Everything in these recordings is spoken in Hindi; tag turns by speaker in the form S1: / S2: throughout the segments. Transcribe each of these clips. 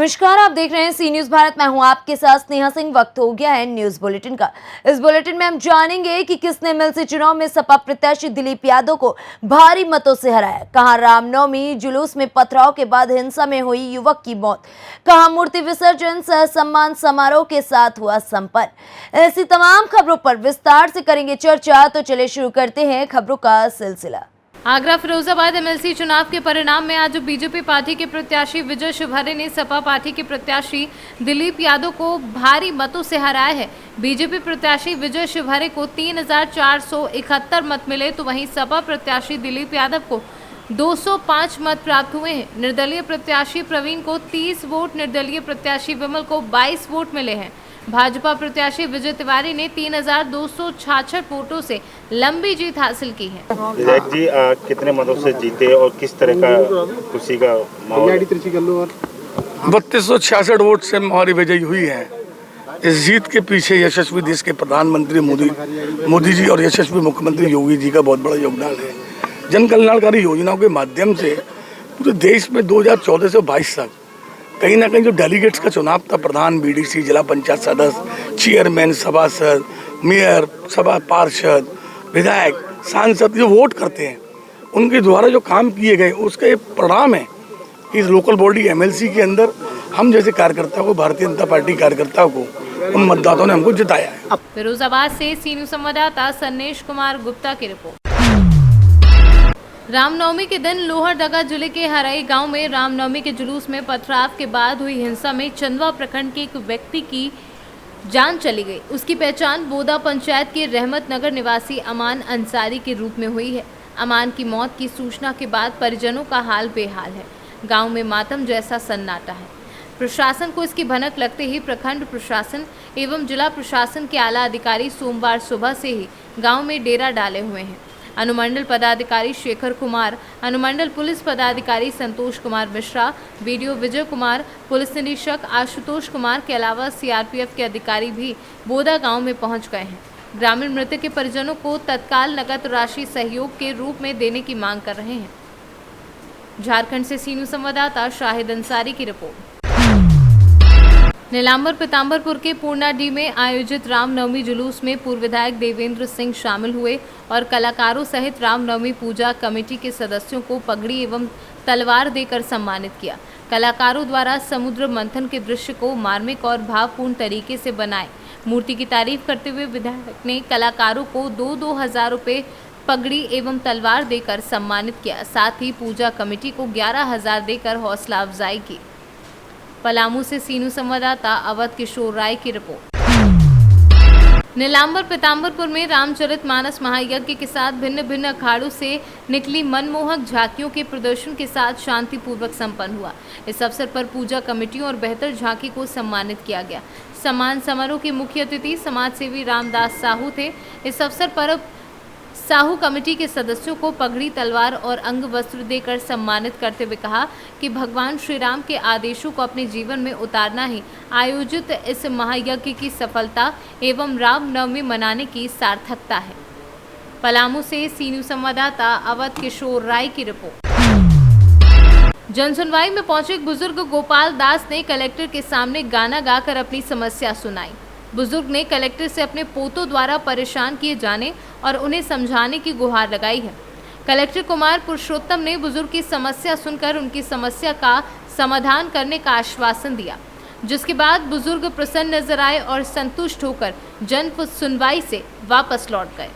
S1: नमस्कार, आप देख रहे हैं सी न्यूज भारत। मैं हूं आपके साथ स्नेहा सिंह। वक्त हो गया है न्यूज बुलेटिन का। इस बुलेटिन में हम जानेंगे कि किसने एमएलसी चुनाव में सपा प्रत्याशी दिलीप यादव को भारी मतों से हराया, कहां रामनवमी जुलूस में पथराव के बाद हिंसा में हुई युवक की मौत, कहां मूर्ति विसर्जन सह सम्मान समारोह के साथ हुआ संपन्न। ऐसी तमाम खबरों पर विस्तार से करेंगे चर्चा। तो चलिए शुरू करते हैं खबरों का सिलसिला।
S2: आगरा फिरोजाबाद एमएलसी चुनाव के परिणाम में आज बीजेपी पार्टी के प्रत्याशी विजय शिवहरे ने सपा पार्टी के प्रत्याशी दिलीप यादव को भारी मतों से हराया है। बीजेपी प्रत्याशी विजय शिवहरे को 3471 मत मिले, तो वहीं सपा प्रत्याशी दिलीप यादव को 205 मत प्राप्त हुए हैं। निर्दलीय प्रत्याशी प्रवीण को 30 वोट, निर्दलीय प्रत्याशी विमल को 22 वोट मिले हैं। भाजपा प्रत्याशी विजय तिवारी ने 3266 वोटों से लंबी जीत हासिल की है।
S3: विधायक जी कितने मतों से जीते और किस तरह का खुशी का माहौल?
S4: 3266 वोट से हमारी विजयी हुई है। इस जीत के पीछे यशस्वी देश के प्रधानमंत्री मोदी जी और यशस्वी मुख्यमंत्री योगी जी का बहुत बड़ा योगदान है। जन कल्याणकारी योजनाओं के माध्यम से पूरे देश में 2014 से 22 तक कहीं ना कहीं जो डेलीगेट्स का चुनाव था, प्रधान, बीडीसी, जिला पंचायत सदस्य, चेयरमैन, सभासद, मेयर, सभा पार्षद, विधायक, सांसद जो वोट करते हैं, उनके द्वारा जो काम किए गए उसका ये परिणाम है। इस लोकल बॉडी एमएलसी के अंदर हम जैसे कार्यकर्ताओं को, भारतीय जनता पार्टी कार्यकर्ताओं को, उन मतदाताओं ने हमको जिताया है।
S2: फिरोजाबाद से सी न्यूज संवाददाता सन्नेश कुमार गुप्ता की रिपोर्ट। रामनवमी के दिन लोहरदगा जिले के हराई गांव में रामनवमी के जुलूस में पथराव के बाद हुई हिंसा में चंदवा प्रखंड के एक व्यक्ति की जान चली गई। उसकी पहचान बोदा पंचायत के रहमत नगर निवासी अमान अंसारी के रूप में हुई है। अमान की मौत की सूचना के बाद परिजनों का हाल बेहाल है। गांव में मातम जैसा सन्नाटा है। प्रशासन को इसकी भनक लगते ही प्रखंड प्रशासन एवं जिला प्रशासन के आला अधिकारी सोमवार सुबह से ही गाँव में डेरा डाले हुए हैं। अनुमंडल पदाधिकारी शेखर कुमार, अनुमंडल पुलिस पदाधिकारी संतोष कुमार मिश्रा, बीडीओ विजय कुमार, पुलिस निरीक्षक आशुतोष कुमार के अलावा सीआरपीएफ के अधिकारी भी बोदा गांव में पहुंच गए हैं। ग्रामीण मृतक के परिजनों को तत्काल नकद राशि सहयोग के रूप में देने की मांग कर रहे हैं। झारखंड से सीनू संवाददाता शाहिद अंसारी की रिपोर्ट। नीलांबर पीताम्बरपुर के पूर्णाडी में आयोजित रामनवमी जुलूस में पूर्व विधायक देवेंद्र सिंह शामिल हुए और कलाकारों सहित रामनवमी पूजा कमेटी के सदस्यों को पगड़ी एवं तलवार देकर सम्मानित किया। कलाकारों द्वारा समुद्र मंथन के दृश्य को मार्मिक और भावपूर्ण तरीके से बनाए। मूर्ति की तारीफ करते हुए विधायक ने कलाकारों को 2-2 रुपये पगड़ी एवं तलवार देकर सम्मानित किया। साथ ही पूजा कमेटी को 11,000 देकर हौसला अफजाई की। पलामू से सीनू संवाददाता अवध किशोर राय की रिपोर्ट। नीलांबर पीताम्बरपुर में रामचरितमानस महायज्ञ के साथ भिन्न भिन्न अखाड़ों से निकली मनमोहक झांकियों के प्रदर्शन के साथ शांतिपूर्वक संपन्न हुआ। इस अवसर पर पूजा कमेटियों और बेहतर झांकी को सम्मानित किया गया। सम्मान समारोह के मुख्य अतिथि समाज सेवी रामदास साहू थे। इस अवसर पर साहू कमेटी के सदस्यों को पगड़ी, तलवार और अंग वस्त्र देकर सम्मानित करते हुए कहा कि भगवान श्री राम के आदेशों को अपने जीवन में उतारना ही आयोजित इस महायज्ञ की सफलता एवं रामनवमी मनाने की सार्थकता है। पलामू से सीनू संवाददाता अवध किशोर राय की रिपोर्ट। जनसुनवाई में पहुंचे बुजुर्ग गोपाल दास ने कलेक्टर के सामने गाना गाकर अपनी समस्या सुनाई। बुजुर्ग ने कलेक्टर से अपने पोतों द्वारा परेशान किए जाने और उन्हें समझाने की गुहार लगाई है। कलेक्टर कुमार पुरुषोत्तम ने बुजुर्ग की समस्या सुनकर उनकी समस्या का समाधान करने का आश्वासन दिया, जिसके बाद बुजुर्ग प्रसन्न नजर आए और संतुष्ट होकर जन सुनवाई से वापस लौट गए।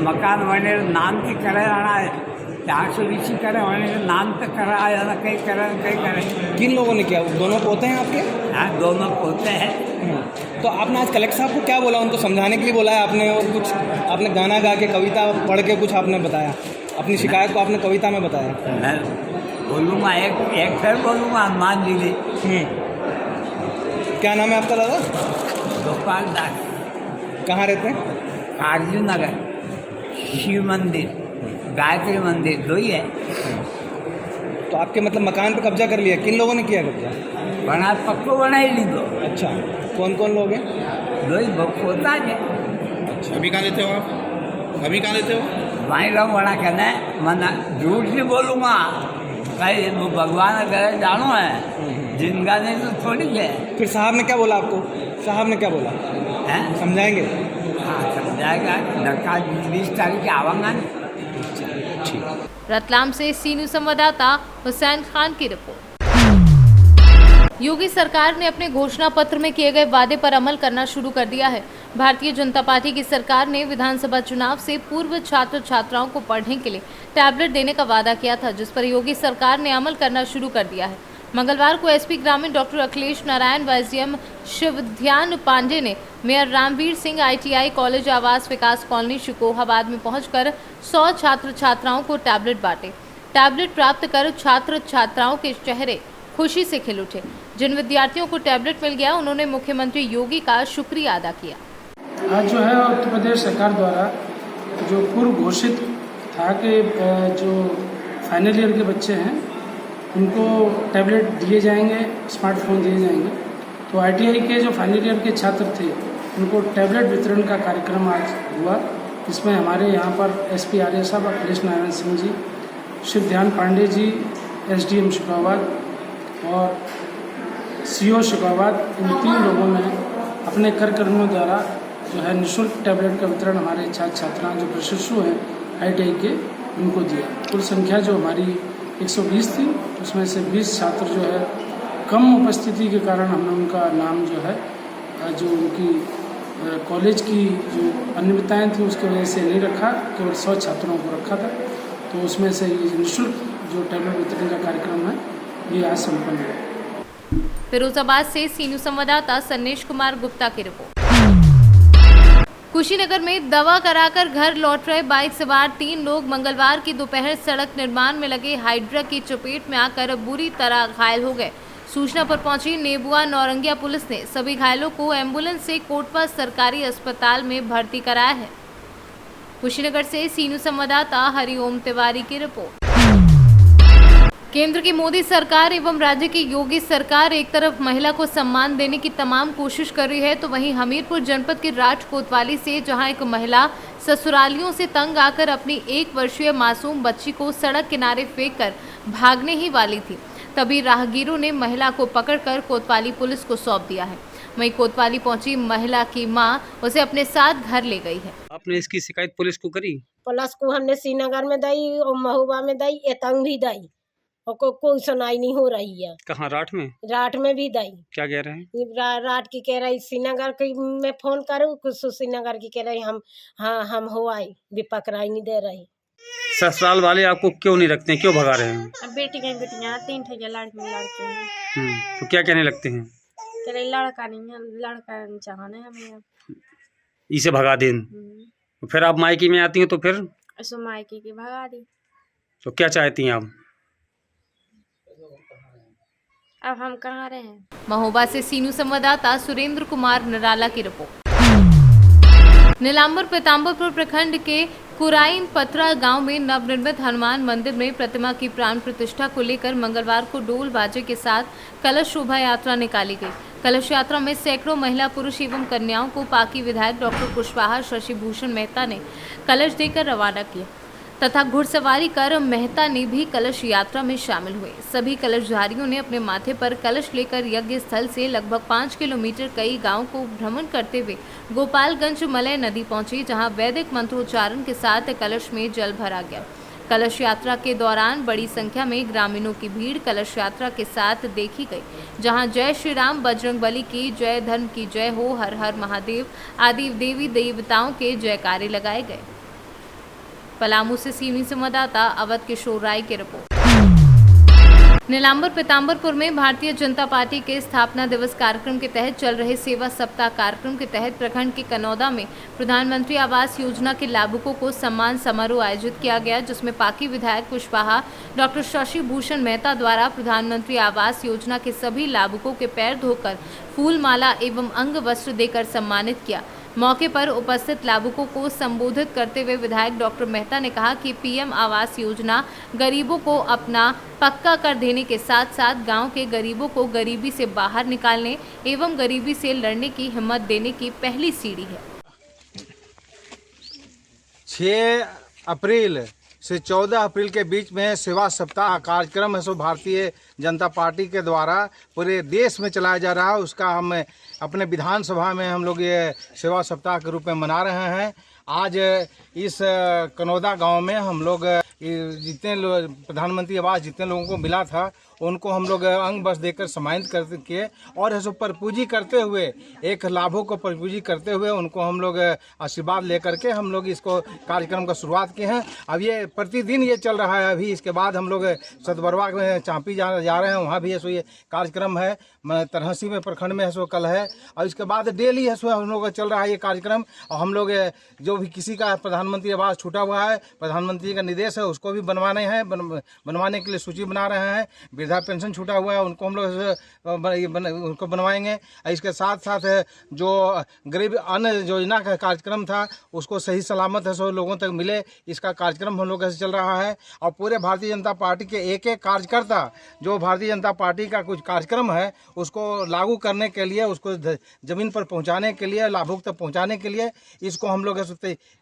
S5: मकान बने नाम की कराना है, 420 करे नाम तक कराया ना, कहीं करे।
S6: किन लोगों ने किया? दोनों पोते हैं आपके?
S5: हाँ, दोनों पोते हैं।
S6: तो आपने आज कलेक्टर साहब को क्या बोला? उनको समझाने के लिए बोला है आपने, और कुछ आपने गाना गा के, कविता पढ़ के कुछ आपने बताया? अपनी शिकायत को आपने कविता में बताया?
S5: मैं बोलूँगा, एक फिर बोलूँगा, हनुमान जी ने।
S6: क्या नाम है आपका दादा?
S5: गोपाल दास।
S6: कहाँ रहते हैं?
S5: अर्जुन नगर। शिव मंदिर, गायत्री मंदिर, 2 ही है।
S6: तो आपके मतलब मकान पे कब्जा कर लिया? किन लोगों ने किया कब्जा?
S5: बना पक्को बना ही ली। दो।
S6: अच्छा, कौन कौन लोग हैं?
S5: 2 ही पोता है।
S6: अच्छा,
S3: अभी कहाँ लेते हो आप?
S5: माई लोग बड़ा कहना है मना झूठ नहीं बोलूँगा भाई वो भगवान अगर जानो है जिनका नहीं तो थोड़ी है।
S6: फिर साहब ने क्या बोला आपको? साहब ने क्या बोला?
S5: हैं
S6: समझाएंगे?
S5: हाँ समझाएगा धक्का 20 तारीख आवांगा।
S2: रतलाम से सी न्यूज़ संवाददाता हुसैन खान की रिपोर्ट। योगी सरकार ने अपने घोषणा पत्र में किए गए वादे पर अमल करना शुरू कर दिया है। भारतीय जनता पार्टी की सरकार ने विधानसभा चुनाव से पूर्व छात्र छात्राओं को पढ़ने के लिए टैबलेट देने का वादा किया था, जिस पर योगी सरकार ने अमल करना शुरू कर दिया है। मंगलवार को एसपी ग्रामीण डॉक्टर अखिलेश नारायण व एसडीएम शिवध्यान पांडे ने mayor Ramvir Singh ITI college Awas Vikas colony Shikohabad में पहुंचकर 100 छात्र छात्राओं को टैबलेट बांटे। टैबलेट प्राप्त कर छात्र छात्राओं के चेहरे खुशी से खिल उठे। जिन विद्यार्थियों को टैबलेट मिल गया, उन्होंने मुख्यमंत्री योगी का शुक्रिया अदा किया।
S7: आज जो है उत्तर प्रदेश सरकार द्वारा जो पूर्व घोषित था कि जो फाइनल ईयर के बच्चे हैं उनको टैबलेट दिए जाएंगे, स्मार्टफोन दिए जाएंगे। तो आईटीआई के जो फाइनल ईयर के छात्र थे उनको टैबलेट वितरण का कार्यक्रम आज हुआ। इसमें हमारे यहाँ पर एसपी आर्य साहब, अखिलेश नारायण सिंह जी, शिवध्यान पांडे जी, एसडीएम शिकोहाबाद और सीओ शिकोहाबाद, इन 3 लोगों ने अपने कर्मियों द्वारा जो है निःशुल्क टैबलेट का वितरण हमारे छात्र छात्राएं जो प्रशिक्षु हैं आईटीआई के उनको दिया। कुल संख्या जो हमारी 120 थी, उसमें से 20 छात्र जो है कम उपस्थिति के कारण हमने उनका नाम जो है जो उनकी कॉलेज की जो अनियमितताएँ थी उसकी वजह से नहीं रखा, केवल 100 छात्रों को रखा था। तो उसमें से ये निःशुल्क जो टैबलेट वितरण का कार्यक्रम है ये आज संपन्न हुआ।
S2: फिरोजाबाद से सी न्यूज़ संवाददाता सन्नेश कुमार गुप्ता की रिपोर्ट। कुशीनगर में दवा कराकर घर लौट रहे बाइक सवार 3 लोग मंगलवार की दोपहर सड़क निर्माण में लगे हाइड्रा की चपेट में आकर बुरी तरह घायल हो गए। सूचना पर पहुंची नेबुआ नौरंगिया पुलिस ने सभी घायलों को एम्बुलेंस से कोटवा सरकारी अस्पताल में भर्ती कराया है। कुशीनगर से सी न्यूज़ संवाददाता हरिओम तिवारी की रिपोर्ट। केंद्र की मोदी सरकार एवं राज्य की योगी सरकार एक तरफ महिला को सम्मान देने की तमाम कोशिश कर रही है, तो वहीं हमीरपुर जनपद के राठ कोतवाली से जहां एक महिला ससुरालियों से तंग आकर अपनी 1 वर्षीय मासूम बच्ची को सड़क किनारे फेंककर भागने ही वाली थी, तभी राहगीरों ने महिला को पकड़कर कोतवाली पुलिस को सौंप दिया है। वहीं कोतवाली पहुंची महिला की मां उसे अपने साथ घर ले गई है।
S8: आपने इसकी शिकायत पुलिस को करी?
S9: पुलिस को हमने श्रीनगर में दी और महुआ में दी, एतंग भी दी और कोई सुनाई नहीं हो रही है।
S8: कहाँ? राठ में?
S9: राठ में भी दी।
S8: क्या कह रहे हैं?
S9: राठ की कह रही श्रीनगर की मैं फोन करूँ, कुछ श्रीनगर की कह रही हम हो आई भी पकड़ाई नहीं दे रही।
S8: ससुराल वाले आपको क्यों नहीं रखते हैं, क्यों भगा रहे हैं?
S9: बेटियां 3 ठे लड़के
S8: तो क्या कहने लगते हैं?
S9: कह रही लड़का नहीं है, लड़का चाहने हमें
S8: इसे भगा दें। तो फिर आप मायके में आती हैं तो फिर
S9: मायके की भगा दी।
S8: तो क्या चाहती हैं आप?
S9: अब हम कहाँ रहे हैं?
S2: महोबा से सी न्यूज़ संवाददाता सुरेंद्र कुमार निराला की रिपोर्ट। नीलांबर पीताम्बरपुर प्रखंड के कुराइन पथरा गांव में नवनिर्मित हनुमान मंदिर में प्रतिमा की प्राण प्रतिष्ठा को लेकर मंगलवार को डोल बाजे के साथ कलश शोभा यात्रा निकाली गई। कलश यात्रा में सैकड़ों महिला, पुरुष एवं कन्याओं को पाकी विधायक डॉक्टर कुशवाहा शशि भूषण मेहता ने कलश देकर रवाना किया तथा घुड़सवारी कर मेहता ने भी कलश यात्रा में शामिल हुए। सभी कलशधारियों ने अपने माथे पर कलश लेकर यज्ञ स्थल से लगभग 5 किलोमीटर कई गांवों को भ्रमण करते हुए गोपालगंज मलय नदी पहुंची, जहां वैदिक मंत्रोच्चारण के साथ कलश में जल भरा गया। कलश यात्रा के दौरान बड़ी संख्या में ग्रामीणों की भीड़ कलश यात्रा के साथ देखी गई, जहां जय श्री राम, बजरंगबली की जय, धर्म की जय हो, हर हर महादेव आदि देवी देवताओं के जयकारे लगाए गए। पलामू से सीवी संवाददाता अवध किशोर राय की रिपोर्ट। नीलांबर पीताम्बरपुर में भारतीय जनता पार्टी के स्थापना दिवस कार्यक्रम के तहत चल रहे सेवा सप्ताह कार्यक्रम के तहत प्रखंड के कनौदा में प्रधानमंत्री आवास योजना के लाभुकों को सम्मान समारोह आयोजित किया गया, जिसमें पाकी विधायक कुशवाहा डॉक्टर शशि भूषण मेहता द्वारा प्रधानमंत्री आवास योजना के सभी लाभुकों के पैर धोकर फूल माला एवं अंग वस्त्र देकर सम्मानित किया। मौके पर उपस्थित लाभुकों को संबोधित करते हुए विधायक डॉक्टर मेहता ने कहा कि पीएम आवास योजना गरीबों को अपना पक्का कर देने के साथ साथ गांव के गरीबों को गरीबी से बाहर निकालने एवं गरीबी से लड़ने की हिम्मत देने की पहली सीढ़ी है।
S10: अप्रैल से 14 अप्रैल के बीच में सेवा सप्ताह कार्यक्रम है सो भारतीय जनता पार्टी के द्वारा पूरे देश में चलाया जा रहा है। उसका हम अपने विधानसभा में हम लोग ये सेवा सप्ताह के रूप में मना रहे हैं। आज इस कनौदा गांव में हम लोग जितने प्रधानमंत्री आवास जितने लोगों को मिला था उनको हम लोग अंग बस देकर सम्मानित करके और इसको परपूजी करते हुए एक लाभों को परपूजी करते हुए उनको हम लोग आशीर्वाद लेकर के हम लोग इसको कार्यक्रम का शुरुआत किए हैं। अब ये प्रतिदिन ये चल रहा है। अभी इसके बाद हम लोग सतबरवा में चांपी जा रहे हैं, वहाँ भी है सो ये कार्यक्रम है। तरहसी में प्रखंड में है सो कल है और इसके बाद डेली है सो हम लोग चल रहा है ये कार्यक्रम। और हम लोग जो भी किसी का प्रधानमंत्री आवास छूटा हुआ है, प्रधानमंत्री का निर्देश है उसको भी बनवाने हैं, बनवाने के लिए सूची बना रहे हैं। वृद्धा पेंशन छूटा हुआ है उनको हम लोग उनको बनवाएंगे। इसके साथ साथ जो गरीब अन्न योजना का कार्यक्रम था उसको सही सलामत है सो लोगों तक मिले, इसका कार्यक्रम हम लोग ऐसे चल रहा है। और पूरे भारतीय जनता पार्टी के एक एक कार्यकर्ता जो भारतीय जनता पार्टी का कुछ कार्यक्रम है उसको लागू करने के लिए, उसको ज़मीन पर पहुंचाने के लिए, लाभुक तक पहुंचाने के लिए इसको हम लोग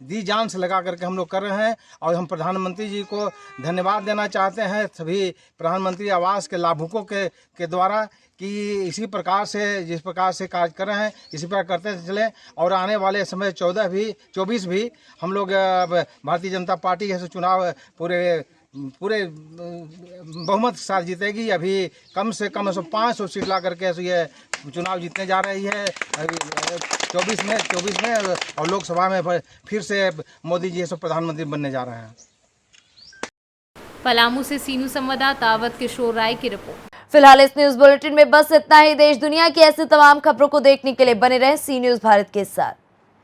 S10: दी जान से लगा करके हम लोग कर रहे हैं। और हम प्रधानमंत्री जी को धन्यवाद देना चाहते हैं सभी प्रधानमंत्री आवास के लाभुकों के द्वारा कि इसी प्रकार से जिस प्रकार से कार्य कर रहे हैं इसी प्रकार करते चले। और आने वाले समय 24 भी हम लोग भारतीय जनता पार्टी के चुनाव पूरे बहुमत के साथ जीतेगी। अभी कम से कम 500 सीट ला करके ये चुनाव जीतने जा रही है 24 में और लोकसभा में फिर से मोदी जी सब प्रधानमंत्री बनने जा रहे हैं।
S2: पलामू से सीनू संवाददाता अवध किशोर राय की रिपोर्ट।
S1: फिलहाल इस न्यूज बुलेटिन में बस इतना ही। देश दुनिया की ऐसी तमाम खबरों को देखने के लिए बने रहें सी न्यूज भारत के साथ।